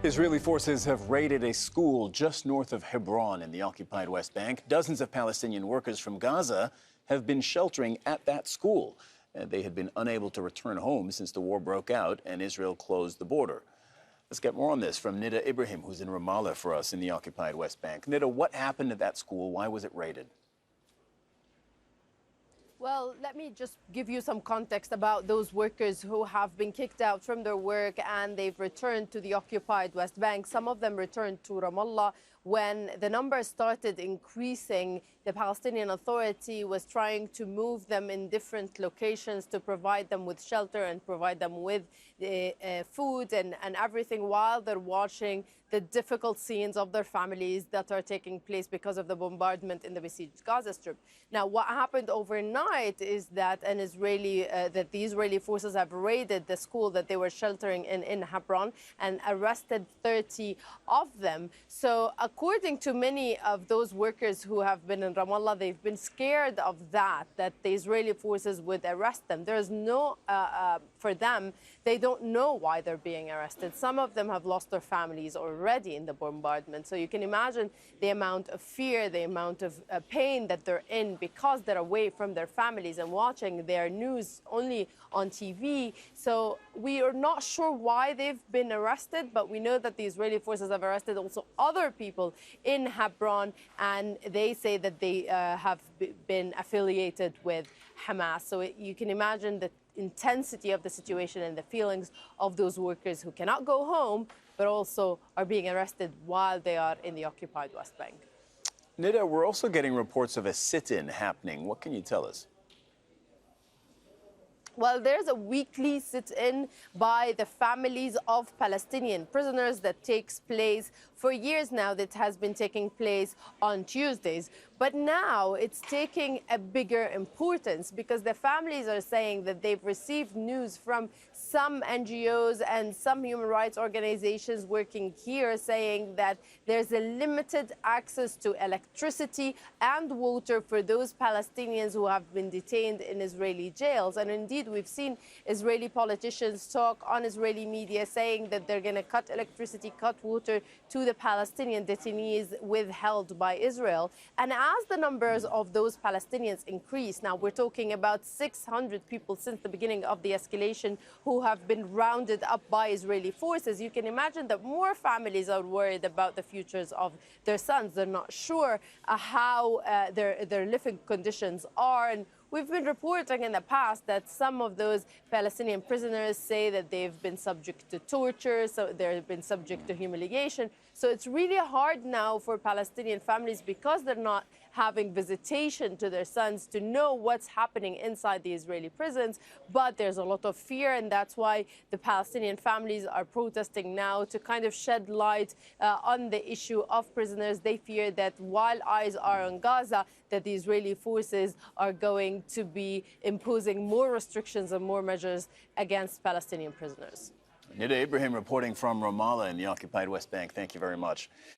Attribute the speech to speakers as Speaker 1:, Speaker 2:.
Speaker 1: Israeli forces have raided a school just north of Hebron in the occupied West Bank. Dozens of Palestinian workers from Gaza have been sheltering at that school. They had been unable to return home since the war broke out and Israel closed the border. Let's get more on this from Nida Ibrahim, who's in Ramallah for us in the occupied West Bank. Nida, what happened at that school? Why was it raided?
Speaker 2: Well, let me just give you some context about those workers who have been kicked out from their work and they've returned to the occupied West Bank. Some of them returned to Ramallah. When the numbers started increasing, the Palestinian Authority was trying to move them in different locations to provide them with shelter and provide them with food and everything while they're watching the difficult scenes of their families that are taking place because of the bombardment in the besieged Gaza Strip. Now, what happened overnight is that the Israeli forces have raided the school that they were sheltering in Hebron and arrested 30 of them. So according to many of those workers who have been in Ramallah, they've been scared of that the Israeli forces would arrest them. There's no, for them, they don't know why they're being arrested. Some of them have lost their families already in the bombardment. So you can imagine the amount of fear, the amount of pain that they're in because they're away from their families and watching their news only on TV. So we are not sure why they've been arrested, but we know that the Israeli forces have arrested also other people in Hebron, and they say that they have been affiliated with Hamas. So you can imagine the intensity of the situation and the feelings of those workers who cannot go home, but also are being arrested while they are in the occupied West Bank.
Speaker 1: Nida, we're also getting reports of a sit-in happening. What can you tell us?
Speaker 2: Well, there's a weekly sit-in by the families of Palestinian prisoners that takes place for years now. That has been taking place on Tuesdays. But now it's taking a bigger importance because the families are saying that they've received news from some NGOs and some human rights organizations working here saying that there's a limited access to electricity and water for those Palestinians who have been detained in Israeli jails. And indeed, we've seen Israeli politicians talk on Israeli media saying that they're going to cut electricity, cut water to the Palestinian detainees withheld by Israel. And as the numbers of those Palestinians increase, now we're talking about 600 people since the beginning of the escalation who have been rounded up by Israeli forces, you can imagine that more families are worried about the futures of their sons. They're not sure how their living conditions are. And we've been reporting in the past that some of those Palestinian prisoners say that they've been subject to torture, so they've been subject to humiliation. So it's really hard now for Palestinian families, because they're not having visitation to their sons, to know what's happening inside the Israeli prisons. But there's a lot of fear, and that's why the Palestinian families are protesting now to kind of shed light on the issue of prisoners. They fear that while eyes are on Gaza, that the Israeli forces are going to be imposing more restrictions and more measures against Palestinian prisoners.
Speaker 1: Nida Ibrahim reporting from Ramallah in the occupied West Bank. Thank you very much.